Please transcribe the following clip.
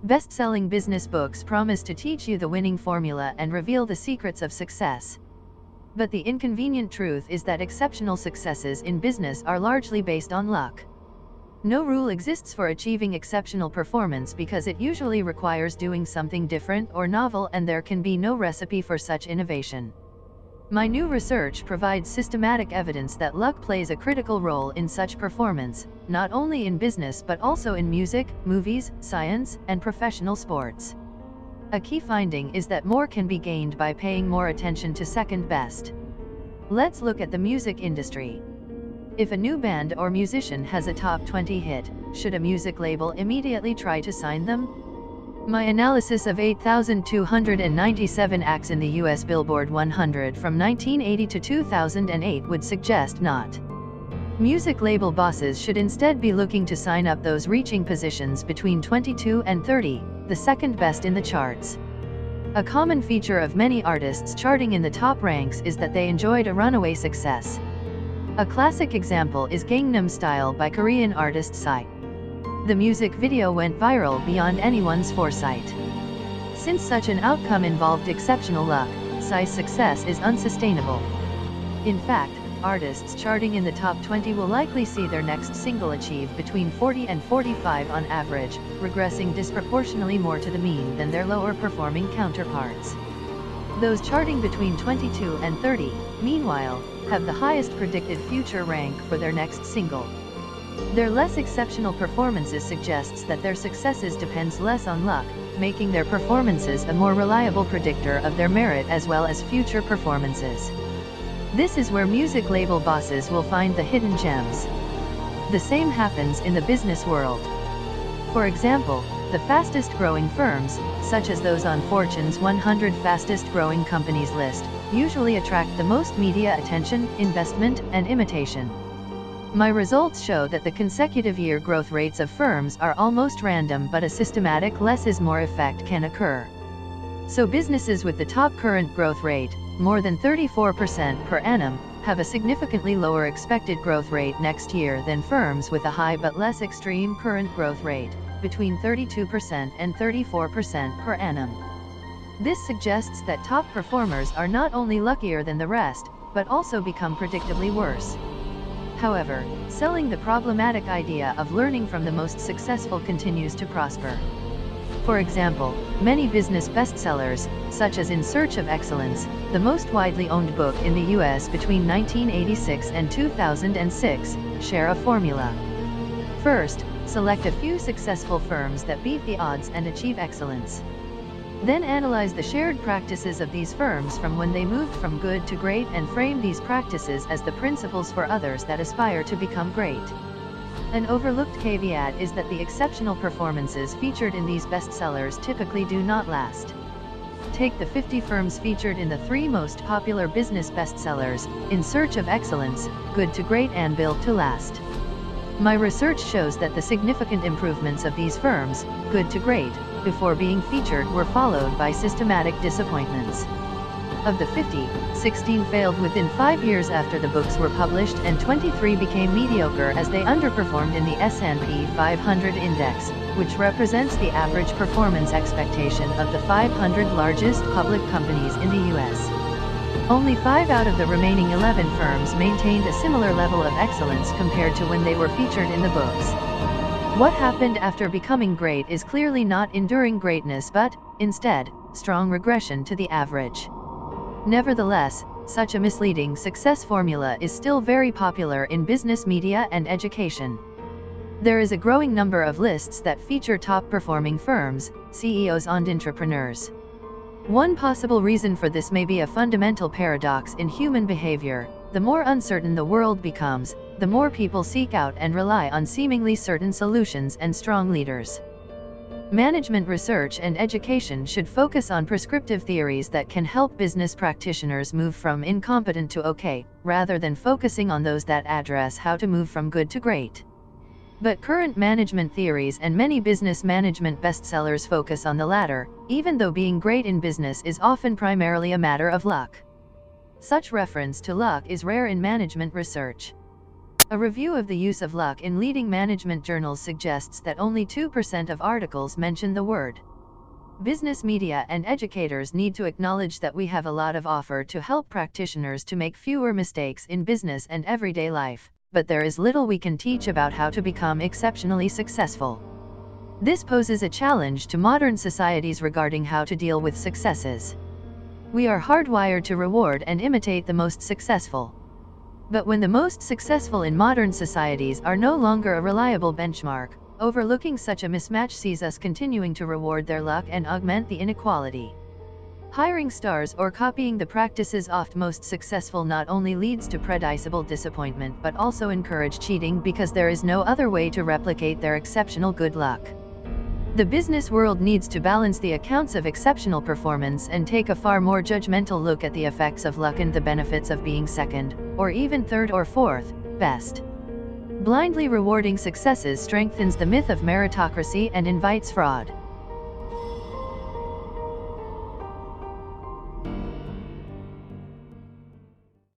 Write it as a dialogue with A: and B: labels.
A: Best-selling business books promise to teach you the winning formula and reveal the secrets of success. But the inconvenient truth is that exceptional successes in business are largely based on luck. No rule exists for achieving exceptional performance because it usually requires doing something different or novel, and there can be no recipe for such innovation. My new research provides systematic evidence that luck plays a critical role in such performance, not only in business but also in music, movies, science, and professional sports. A key finding is that more can be gained by paying more attention to second best. Let's look at the music industry. If a new band or musician has a top 20 hit, should a music label immediately try to sign them? My analysis of 8,297 acts in the US Billboard 100 from 1980 to 2008 would suggest not. Music label bosses should instead be looking to sign up those reaching positions between 22 and 30, the second best in the charts. A common feature of many artists charting in the top ranks is that they enjoyed a runaway success. A classic example is Gangnam Style by Korean artist Psy. The music video went viral beyond anyone's foresight. Since such an outcome involved exceptional luck, Psy's success is unsustainable. In fact, artists charting in the top 20 will likely see their next single achieve between 40 and 45 on average, regressing disproportionately more to the mean than their lower performing counterparts. Those charting between 22 and 30, meanwhile, have the highest predicted future rank for their next single. Their less exceptional performances suggests that their successes depends less on luck, making their performances a more reliable predictor of their merit as well as future performances. This is where music label bosses will find the hidden gems. The same happens in the business world. For example, the fastest growing firms, such as those on Fortune's 100 fastest growing companies list, usually attract the most media attention, investment, and imitation. My results show that the consecutive year growth rates of firms are almost random, but a systematic less is more effect can occur. So businesses with the top current growth rate, more than 34% per annum, have a significantly lower expected growth rate next year than firms with a high but less extreme current growth rate, between 32% and 34% per annum. This suggests that top performers are not only luckier than the rest, but also become predictably worse. However, selling the problematic idea of learning from the most successful continues to prosper. For example, many business bestsellers, such as In Search of Excellence, the most widely owned book in the US between 1986 and 2006, share a formula. First, select a few successful firms that beat the odds and achieve excellence. Then analyze the shared practices of these firms from when they moved from good to great and frame these practices as the principles for others that aspire to become great. An overlooked caveat is that the exceptional performances featured in these bestsellers typically do not last. Take the 50 firms featured in the 3 most popular business bestsellers, In Search of Excellence, Good to Great and Built to Last. My research shows that the significant improvements of these firms, good to great, before being featured were followed by systematic disappointments. Of the 50, 16 failed within 5 years after the books were published, and 23 became mediocre as they underperformed in the S&P 500 index, which represents the average performance expectation of the 500 largest public companies in the US. Only 5 out of the remaining 11 firms maintained a similar level of excellence compared to when they were featured in the books. What happened after becoming great is clearly not enduring greatness but, instead, strong regression to the average. Nevertheless, such a misleading success formula is still very popular in business media and education. There is a growing number of lists that feature top-performing firms, CEOs and entrepreneurs. One possible reason for this may be a fundamental paradox in human behavior. The more uncertain the world becomes, the more people seek out and rely on seemingly certain solutions and strong leaders. Management research and education should focus on prescriptive theories that can help business practitioners move from incompetent to okay, rather than focusing on those that address how to move from good to great. But current management theories and many business management bestsellers focus on the latter, even though being great in business is often primarily a matter of luck. Such reference to luck is rare in management research. A review of the use of luck in leading management journals suggests that only 2% of articles mention the word. Business media and educators need to acknowledge that we have a lot of offer to help practitioners to make fewer mistakes in business and everyday life, but there is little we can teach about how to become exceptionally successful. This poses a challenge to modern societies regarding how to deal with successes. We are hardwired to reward and imitate the most successful. But when the most successful in modern societies are no longer a reliable benchmark, overlooking such a mismatch sees us continuing to reward their luck and augment the inequality. Hiring stars or copying the practices of most successful not only leads to predictable disappointment but also encourage cheating because there is no other way to replicate their exceptional good luck. The business world needs to balance the accounts of exceptional performance and take a far more judgmental look at the effects of luck and the benefits of being second, or even third or fourth, best. Blindly rewarding successes strengthens the myth of meritocracy and invites fraud.